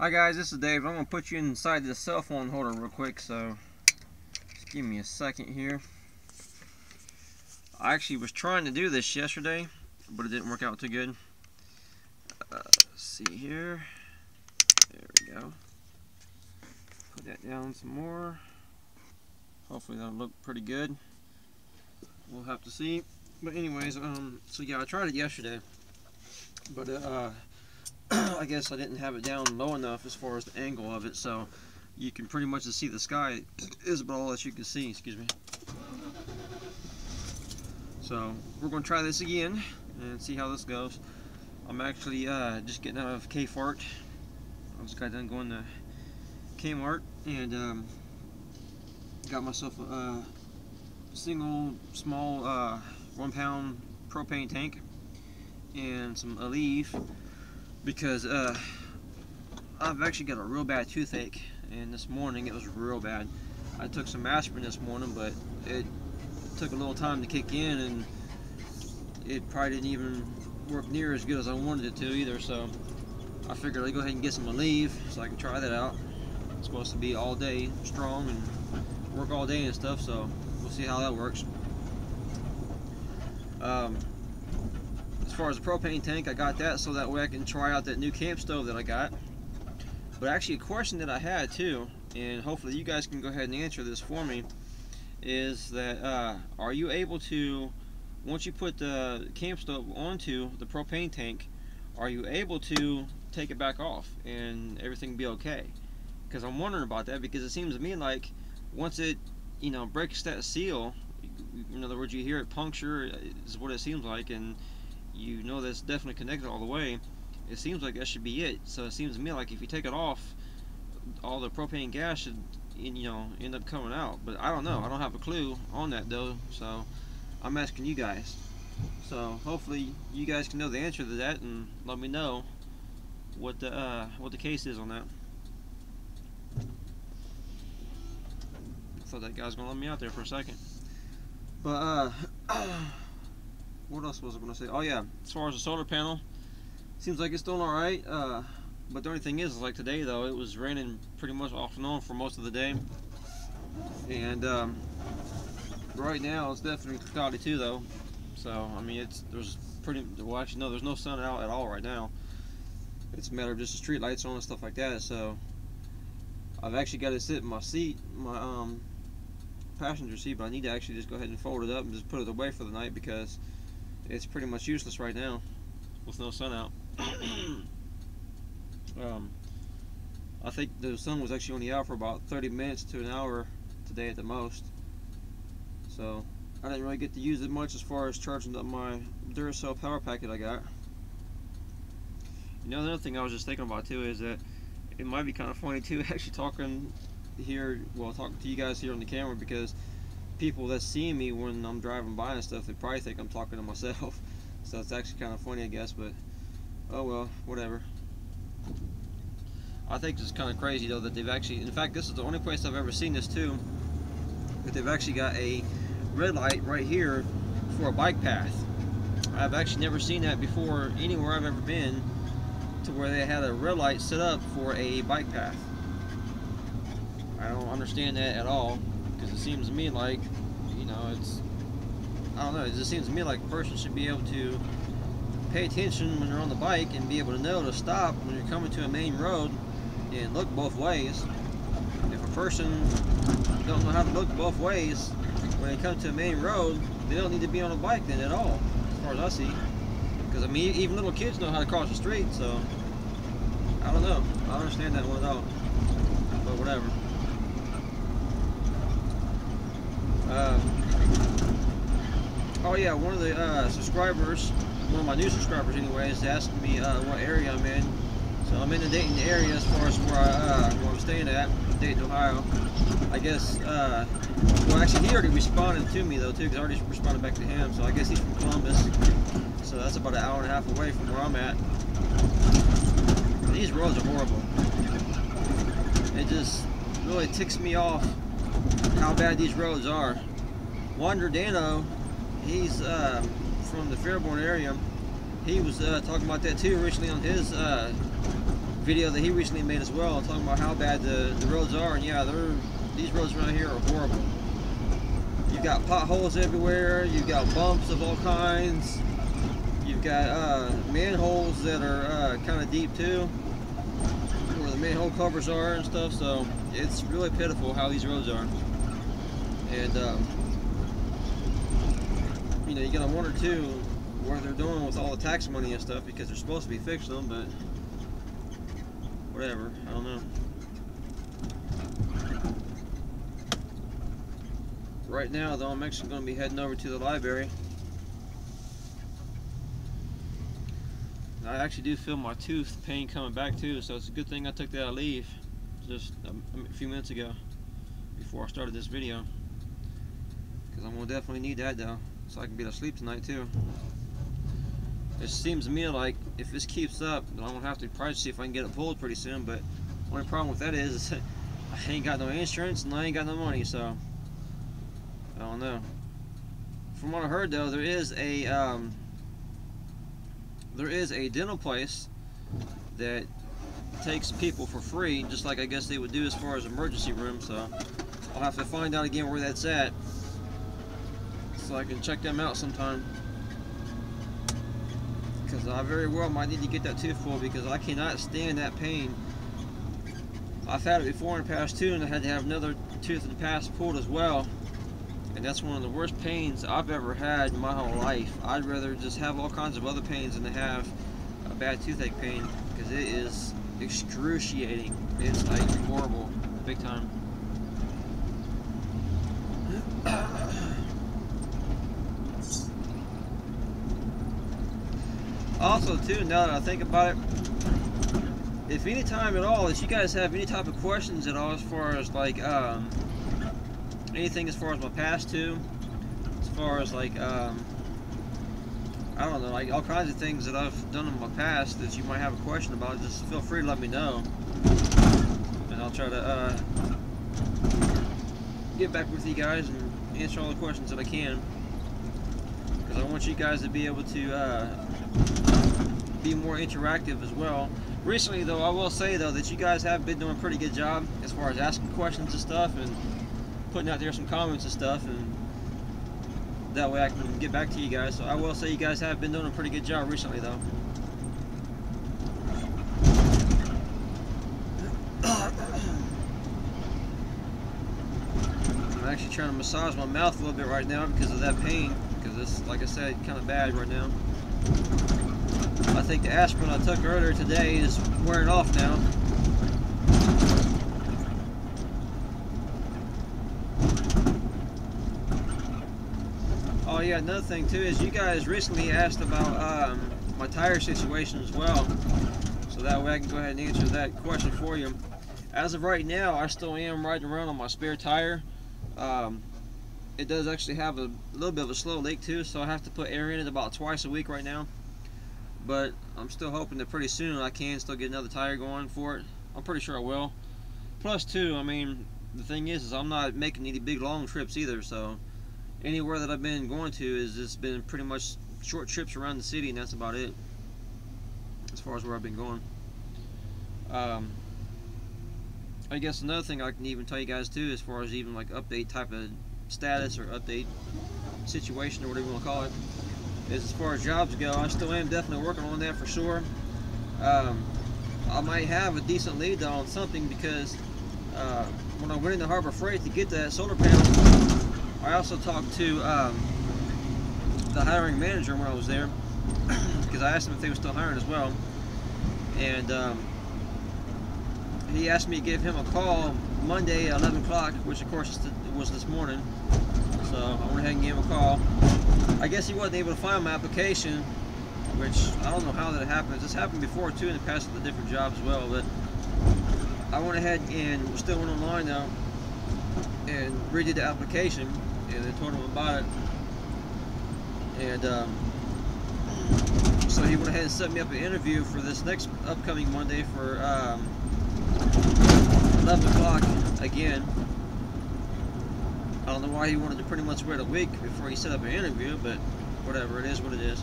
Hi guys, this is Dave. I'm going to put you inside this cell phone holder real quick, so just give me a second here. I actually was trying to do this yesterday, but it didn't work out too good. Let's see here. There we go. Put that down some more. Hopefully that'll look pretty good. We'll have to see. But anyways, so yeah, I tried it yesterday, but I guess I didn't have it down low enough as far as the angle of it, so you can pretty much just see the sky is about all that you can see. Excuse me. So we're going to try this again and see how this goes. I'm actually just getting out of Kmart. I just got done going to Kmart and got myself a single small 1 pound propane tank and some Aleve, because I've actually got a real bad toothache, and this morning it was real bad. I took some aspirin this morning, but it took a little time to kick in, and it probably didn't even work near as good as I wanted it to either, so I figured I'd go ahead and get some Aleve so I can try that out. It's supposed to be all day strong and work all day and stuff, so we'll see how that works. As far as the propane tank, I got that so that way I can try out that new camp stove that I got. But actually a question that I had too, and hopefully you guys can go ahead and answer this for me, is that are you able to, once you put the camp stove onto the propane tank, are you able to take it back off and everything be okay? Because I'm wondering about that, because it seems to me like once it, you know, breaks that seal, in other words, you hear it puncture, is what it seems like, and you know that's definitely connected all the way. It seems like that should be it. So it seems to me like if you take it off, all the propane gas should, you know, end up coming out. But I don't know. I don't have a clue on that though. So I'm asking you guys. So hopefully you guys can know the answer to that and let me know what the case is on that. I thought that guy was gonna let me out there for a second. But what else was I going to say? Oh yeah, as far as the solar panel, seems like it's doing alright, but the only thing is like today though, it was raining pretty much off and on for most of the day, and right now it's definitely cloudy too though, so I mean there's no sun out at all right now. It's a matter of just the street lights on and stuff like that, so I've actually got to sit in my seat, my passenger seat, but I need to actually just go ahead and fold it up and just put it away for the night, because it's pretty much useless right now with no sun out. I think the sun was actually only out for about 30 minutes to an hour today at the most, so I didn't really get to use it much as far as charging up my Duracell power pack that I got. You know, another thing I was just thinking about too is that it might be kind of funny too, actually talking to you guys here on the camera, because people that see me when I'm driving by and stuff, they probably think I'm talking to myself. So it's actually kind of funny, I guess, but oh well, whatever. I think it's kind of crazy though that they've actually, in fact this is the only place I've ever seen this too, that they've actually got a red light right here for a bike path. I've actually never seen that before anywhere I've ever been, to where they had a red light set up for a bike path. I don't understand that at all, because it seems to me like, you know, I don't know, it just seems to me like a person should be able to pay attention when they're on the bike and be able to know to stop when you're coming to a main road and look both ways. If a person don't know how to look both ways when they come to a main road, they don't need to be on a bike then at all, as far as I see. Because I mean, even little kids know how to cross the street, so I don't know. I don't understand that one at all, but whatever. Oh yeah, one of the subscribers, one of my new subscribers anyways, asked me what area I'm in. So I'm in the Dayton area as far as where I'm staying at, Dayton, Ohio. I guess, well actually he already responded to me though too, because I already responded back to him, so I guess he's from Columbus. So that's about an hour and a half away from where I'm at. These roads are horrible. It just really ticks me off how bad these roads are. Wander Dano, he's from the Fairborn area. He was talking about that too recently on his video that he recently made as well, talking about how bad the roads are. And yeah, these roads around here are horrible. You've got potholes everywhere, you've got bumps of all kinds, you've got manholes that are kind of deep too, where the manhole covers are and stuff. So it's really pitiful how these roads are. And you know, you gotta wonder too what they're doing with all the tax money and stuff, because they're supposed to be fixing them, but whatever, I don't know. Right now though, I'm actually going to be heading over to the library. I actually do feel my tooth pain coming back too, so it's a good thing I took that leave just a few minutes ago before I started this video, because I'm going to definitely need that though, so I can be able to sleep tonight too. It seems to me like if this keeps up, then I'm going to have to probably see if I can get it pulled pretty soon, but the only problem with that is I ain't got no insurance and I ain't got no money, so I don't know. From what I heard though, there is a dental place that takes people for free, just like I guess they would do as far as emergency rooms, so I'll have to find out again where that's at so I can check them out sometime. Because I very well might need to get that tooth pulled, because I cannot stand that pain. I've had it before in the past too, and I had to have another tooth in the past pulled as well. And that's one of the worst pains I've ever had in my whole life. I'd rather just have all kinds of other pains than to have a bad toothache pain, because it is excruciating. It's like horrible, big time. Also too, now that I think about it, if any time at all that you guys have any type of questions at all as far as like anything as far as my past too, as far as like I don't know, like all kinds of things that I've done in my past that you might have a question about, just feel free to let me know, and I'll try to get back with you guys and answer all the questions that I can, because I want you guys to be able to be more interactive as well. Recently though, I will say though that you guys have been doing a pretty good job as far as asking questions and stuff, and putting out there some comments and stuff, and that way I can get back to you guys. So I will say you guys have been doing a pretty good job recently though. I'm actually trying to massage my mouth a little bit right now because of that pain, because it's, like I said, kind of bad right now. I think the aspirin I took earlier today is wearing off now. Oh yeah, another thing too is you guys recently asked about my tire situation as well, so that way I can go ahead and answer that question for you. As of right now, I still am riding around on my spare tire. It does actually have a little bit of a slow leak too, so I have to put air in it about twice a week right now. But I'm still hoping that pretty soon I can still get another tire going for it. I'm pretty sure I will. Plus too, I mean, the thing is I'm not making any big long trips either, so anywhere that I've been going to is just been pretty much short trips around the city, and that's about it as far as where I've been going. I guess another thing I can even tell you guys too, as far as even like update type of status or update situation or whatever you want to call it, is as far as jobs go, I still am definitely working on that for sure. I might have a decent lead on something, because when I went into Harbor Freight to get that solar panel, I also talked to the hiring manager when I was there, because I asked him if they were still hiring as well, and he asked me to give him a call Monday at 11 o'clock, which of course was this morning. So I went ahead and gave him a call. I guess he wasn't able to find my application, which I don't know how that happened. This happened before too in the past with a different job as well, but I went ahead and still went online though and redid the application, and then told him about it, and so he went ahead and set me up an interview for this next upcoming Monday for 11 o'clock again. I don't know why he wanted to pretty much wait a week before he set up an interview, but whatever, it is what it is.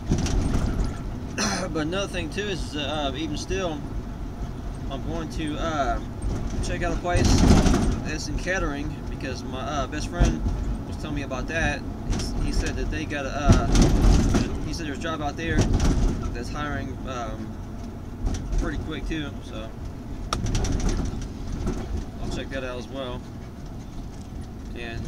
But another thing too is even still, I'm going to check out a place that's in Kettering, because my best friend was telling me about that. He said that they got he said there's a job out there that's hiring pretty quick too, so I'll check that out as well. And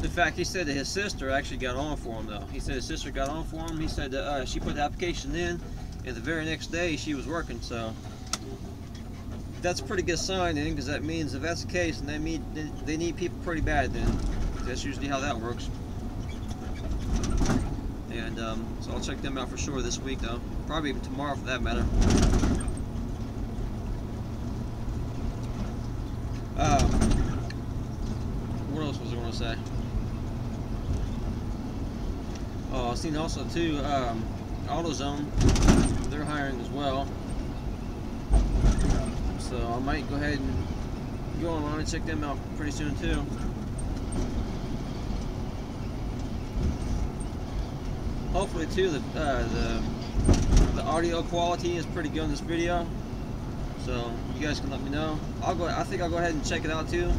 in fact, he said that his sister actually got on for him though. He said his sister got on for him. He said that she put the application in, and the very next day she was working, so that's a pretty good sign then, because that means if that's the case, and they need people pretty bad then. That's usually how that works. And so I'll check them out for sure this week though. Probably even tomorrow for that matter. What else was I going to say? Oh, I've seen also too, AutoZone, they're hiring as well. So I might go ahead and go online and check them out pretty soon too. Hopefully too, the audio quality is pretty good on this video, so you guys can let me know. I think I'll go ahead and check it out too,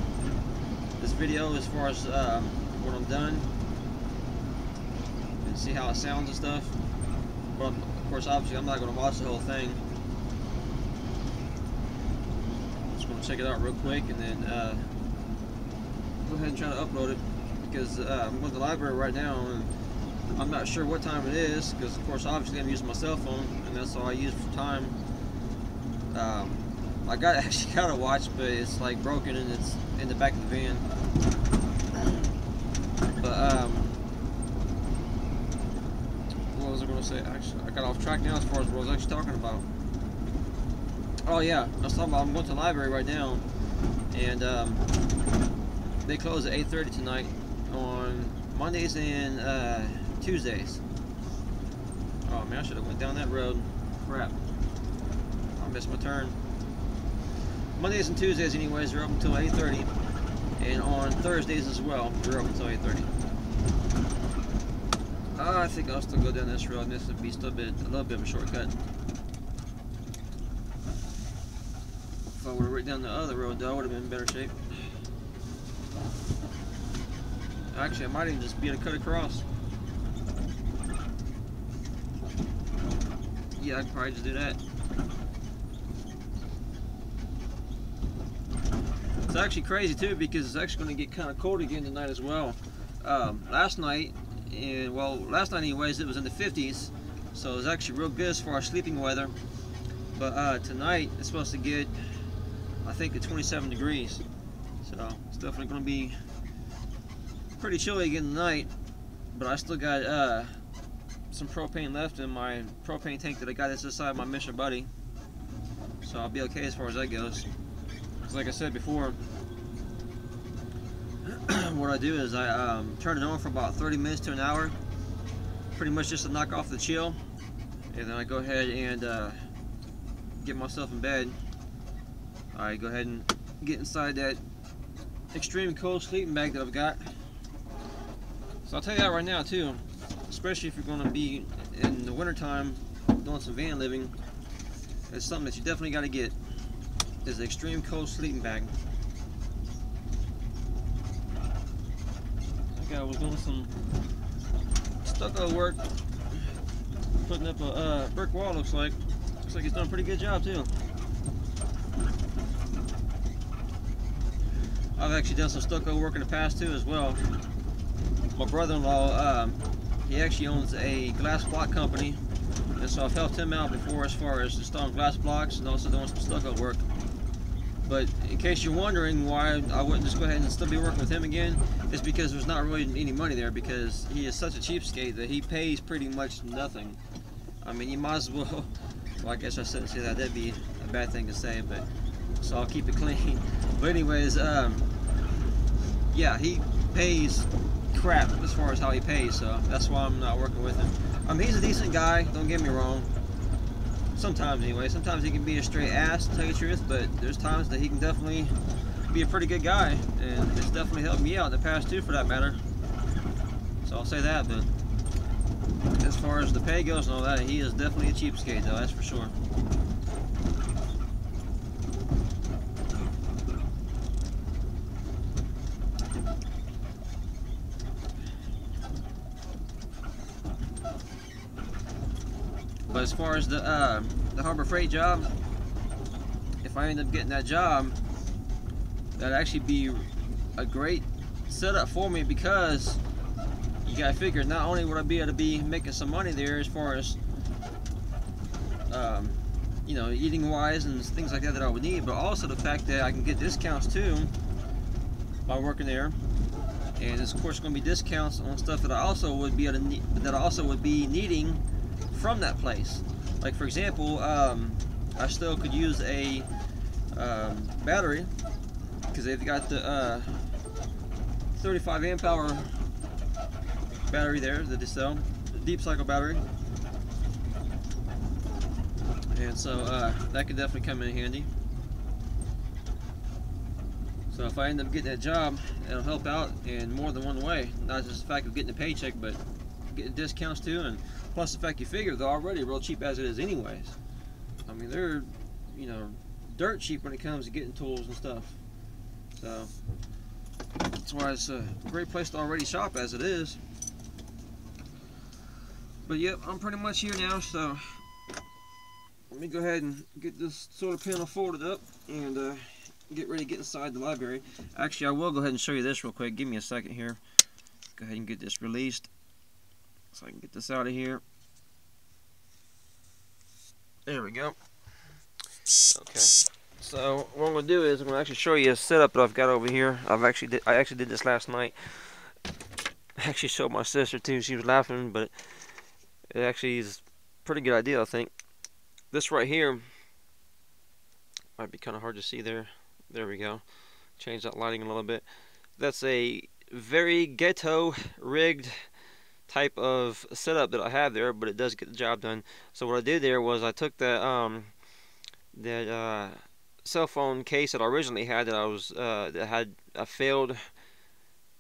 this video, as far as when I'm done, and see how it sounds and stuff. But of course, obviously, I'm not going to watch the whole thing. I'm just going to check it out real quick, and then go ahead and try to upload it, because I'm going to the library right now, and I'm not sure what time it is, because of course obviously I'm using my cell phone, and that's all I use for time. I actually got a watch, but it's like broken and it's in the back of the van. But what was I going to say? Actually, I got off track now as far as what I was actually talking about. Oh yeah, I was talking about, I'm going to the library right now, and they close at 8:30 tonight on Mondays and Tuesdays. Oh man, I should have went down that road. Crap. I missed my turn. Mondays and Tuesdays anyways, they're up until 8:30. And on Thursdays as well, they're up until 8:30. I think I'll still go down this road, and this would be still a little bit of a shortcut. If I would have went down the other road though, I would have been in better shape. Actually, I might even just be able to cut across. Yeah, I could probably just do that. It's actually crazy too, because it's actually going to get kind of cold again tonight as well. Last night anyways, it was in the 50s, so it was actually real good as far as sleeping weather. But tonight it's supposed to get, I think, to 27 degrees, so it's definitely going to be pretty chilly again tonight. But I still got some propane left in my propane tank that I got this side of my Mission Buddy, so I'll be okay as far as that goes. Because like I said before, what I do is I turn it on for about 30 minutes to an hour, pretty much just to knock off the chill, and then I go ahead and get myself in bed. I go ahead and get inside that extreme cold sleeping bag that I've got. So I'll tell you that right now too, especially if you're going to be in the wintertime doing some van living, it's something that you definitely got to get, is an extreme cold sleeping bag. I was doing some stucco work, putting up a brick wall. Looks like he's done a pretty good job too. I've actually done some stucco work in the past too as well. My brother-in-law, he actually owns a glass block company, and so I've helped him out before as far as installing glass blocks and also doing some stucco work. But in case you're wondering why I wouldn't just go ahead and still be working with him again, it's because there's not really any money there, because he is such a cheapskate that he pays pretty much nothing. I mean, you might as well, well, I guess I shouldn't say that, that'd be a bad thing to say, but so I'll keep it clean. But anyways, yeah, he pays crap as far as how he pays, so that's why I'm not working with him. I mean, he's a decent guy, don't get me wrong. Sometimes anyway, sometimes he can be a straight ass, to tell you the truth, but there's times that he can definitely be a pretty good guy, and it's definitely helped me out in the past too, for that matter. So I'll say that. But as far as the pay goes and all that, he is definitely a cheapskate though, that's for sure. as far as the Harbor Freight job, if I end up getting that job, that'd actually be a great setup for me, because you gotta figure, not only would I be able to be making some money there as far as you know, eating wise and things like that I would need, but also the fact that I can get discounts too by working there. And there's of course going to be discounts on stuff that I also would be able to need, that I also would be needing from that place. Like for example, I still could use a battery, because they've got the 35 amp hour battery there that they sell, the deep cycle battery. And so that could definitely come in handy. So if I end up getting that job, it'll help out in more than one way. Not just the fact of getting a paycheck, but getting discounts too, and plus the fact you figure they're already real cheap as it is anyways. I mean, they're, you know, dirt cheap when it comes to getting tools and stuff. So that's why it's a great place to already shop as it is. But yep, I'm pretty much here now, so let me go ahead and get this solar panel folded up and get ready to get inside the library. Actually, I will go ahead and show you this real quick. Give me a second here. Go ahead and get this released so I can get this out of here. There we go. Okay. So what I'm going to do is I'm going to actually show you a setup that I've got over here. I actually did this last night. I actually showed my sister too. She was laughing, but it actually is a pretty good idea, I think. This right here might be kind of hard to see there. There we go. Change that lighting a little bit. That's a very ghetto rigged type of setup that I have there, but it does get the job done. So what I did there was I took that cell phone case that I originally had that had a failed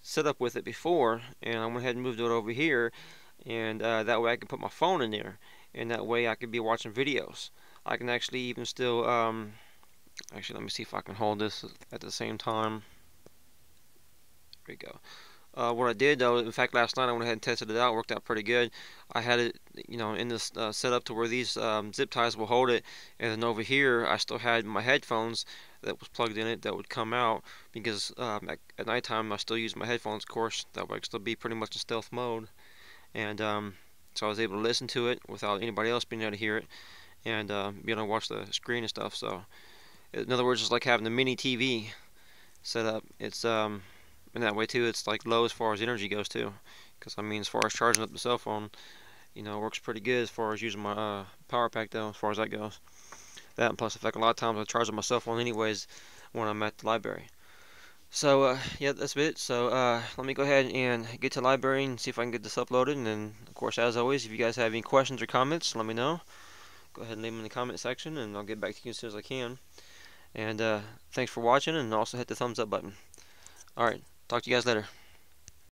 setup with it before, and I went ahead and moved it over here, and that way I can put my phone in there, and that way I could be watching videos. I can actually even still actually, let me see if I can hold this at the same time. There we go. What I did though, in fact, last night I went ahead and tested it out. It worked out pretty good. I had it, you know, in this setup to where these zip ties will hold it, and then over here I still had my headphones that was plugged in it that would come out, because at nighttime I still use my headphones, of course. That way I could still be pretty much in stealth mode, and so I was able to listen to it without anybody else being able to hear it, and be able to watch the screen and stuff. So in other words, it's like having a mini TV set up. It's in that way too. It's like low as far as energy goes too, because I mean, as far as charging up the cell phone, you know, it works pretty good as far as using my power pack though, as far as that goes. That, and plus the fact a lot of times I charge up my cell phone anyways when I'm at the library. So yeah, that's it. So let me go ahead and get to the library and see if I can get this uploaded. And then of course, as always, if you guys have any questions or comments, let me know. Go ahead and leave them in the comment section, and I'll get back to you as soon as I can. And thanks for watching, and also hit the thumbs up button. Alright, talk to you guys later.